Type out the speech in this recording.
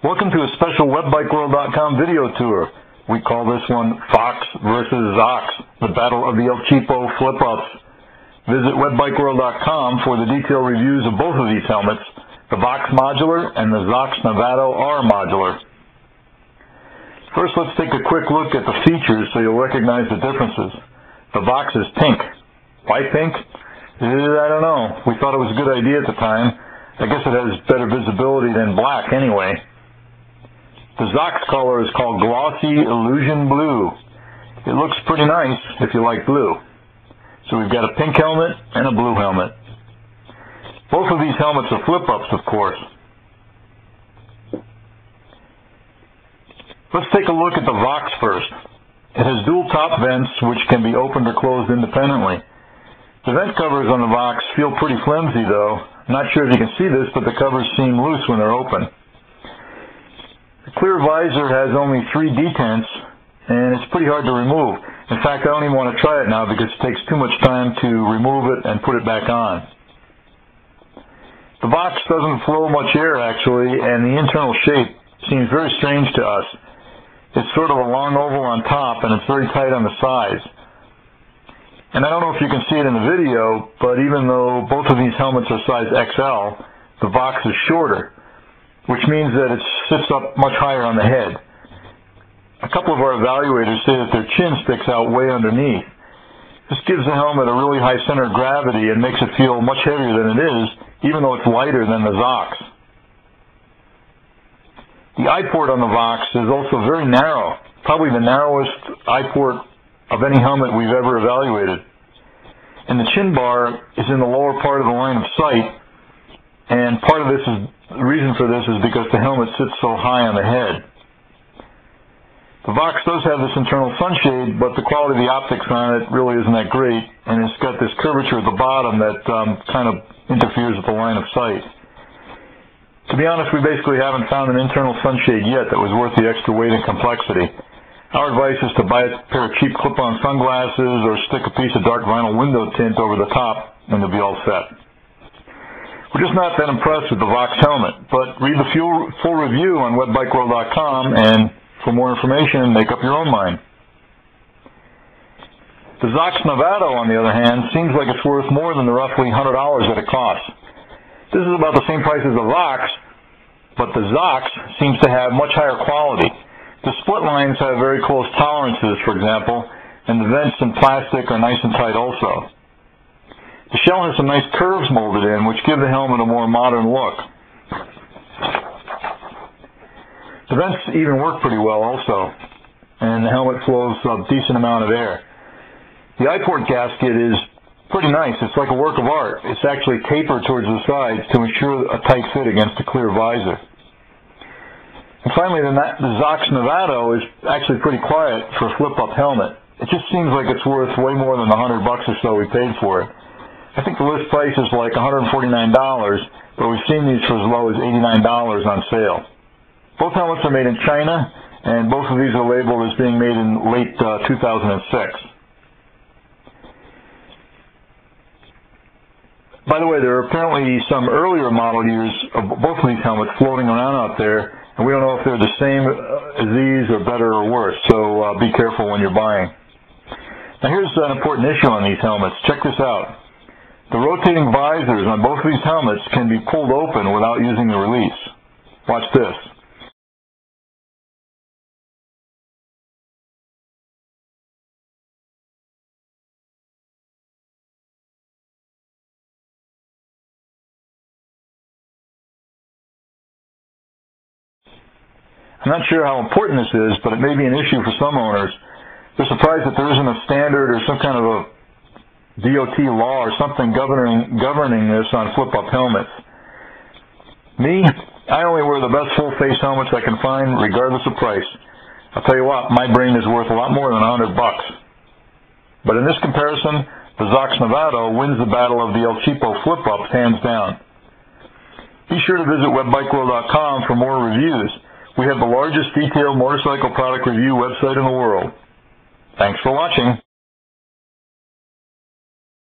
Welcome to a special WebBikeWorld.com video tour. We call this one Zox versus Zox, the battle of the El Cheapo flip-ups. Visit WebBikeWorld.com for the detailed reviews of both of these helmets, the Zox Modular and the Zox Nevado R Modular. First, let's take a quick look at the features so you'll recognize the differences. The Zox is pink. Why pink? I don't know. We thought it was a good idea at the time. I guess it has better visibility than black anyway. The Zox color is called Glossy Illusion Blue. It looks pretty nice if you like blue. So we've got a pink helmet and a blue helmet. Both of these helmets are flip-ups, of course. Let's take a look at the Zox first. It has dual top vents which can be opened or closed independently. The vent covers on the Zox feel pretty flimsy though. I'm not sure if you can see this, but the covers seem loose when they're open. The clear visor has only 3 detents and it's pretty hard to remove. In fact, I don't even want to try it now because it takes too much time to remove it and put it back on. The Zox doesn't flow much air actually, and the internal shape seems very strange to us. It's sort of a long oval on top and it's very tight on the sides. And I don't know if you can see it in the video, but even though both of these helmets are size XL, the Zox is shorter, which means that it sits up much higher on the head. A couple of our evaluators say that their chin sticks out way underneath. This gives the helmet a really high center of gravity and makes it feel much heavier than it is, even though it's lighter than the Zox. The eye port on the Zox is also very narrow, probably the narrowest eye port of any helmet we've ever evaluated. And the chin bar is in the lower part of the line of sight, and the reason for this is because the helmet sits so high on the head. The Zox does have this internal sunshade, but the quality of the optics on it really isn't that great, and it's got this curvature at the bottom that kind of interferes with the line of sight. To be honest, we basically haven't found an internal sunshade yet that was worth the extra weight and complexity. Our advice is to buy a pair of cheap clip-on sunglasses or stick a piece of dark vinyl window tint over the top and you'll be all set. We're just not that impressed with the Zox helmet, but read the full review on WebBikeWorld.com and for more information, make up your own mind. The Zox Nevado, on the other hand, seems like it's worth more than the roughly $100 that it costs. This is about the same price as the Zox, but the Zox seems to have much higher quality. The split lines have very close tolerances, for example, and the vents in plastic are nice and tight also. The shell has some nice curves molded in, which give the helmet a more modern look. The vents even work pretty well also, and the helmet flows a decent amount of air. The eye port gasket is pretty nice. It's like a work of art. It's actually tapered towards the sides to ensure a tight fit against a clear visor. And finally, the Zox Nevado is actually pretty quiet for a flip-up helmet. It just seems like it's worth way more than the $100 or so we paid for it. I think the list price is like $149, but we've seen these for as low as $89 on sale. Both helmets are made in China, and both of these are labeled as being made in late 2006. By the way, there are apparently some earlier model years of both of these helmets floating around out there, and we don't know if they're the same as these or better or worse, so be careful when you're buying. Now here's an important issue on these helmets. Check this out. The rotating visors on both of these helmets can be pulled open without using the release. Watch this. I'm not sure how important this is, but it may be an issue for some owners. They're surprised that there isn't a standard or some kind of a DOT law or something governing this on flip-up helmets. Me, I only wear the best full-face helmets I can find, regardless of price. I'll tell you what, my brain is worth a lot more than $100. But in this comparison, the Zox Nevado wins the battle of the El Cheapo flip-ups hands down. Be sure to visit WebBikeWorld.com for more reviews. We have the largest detailed motorcycle product review website in the world. Thanks for watching.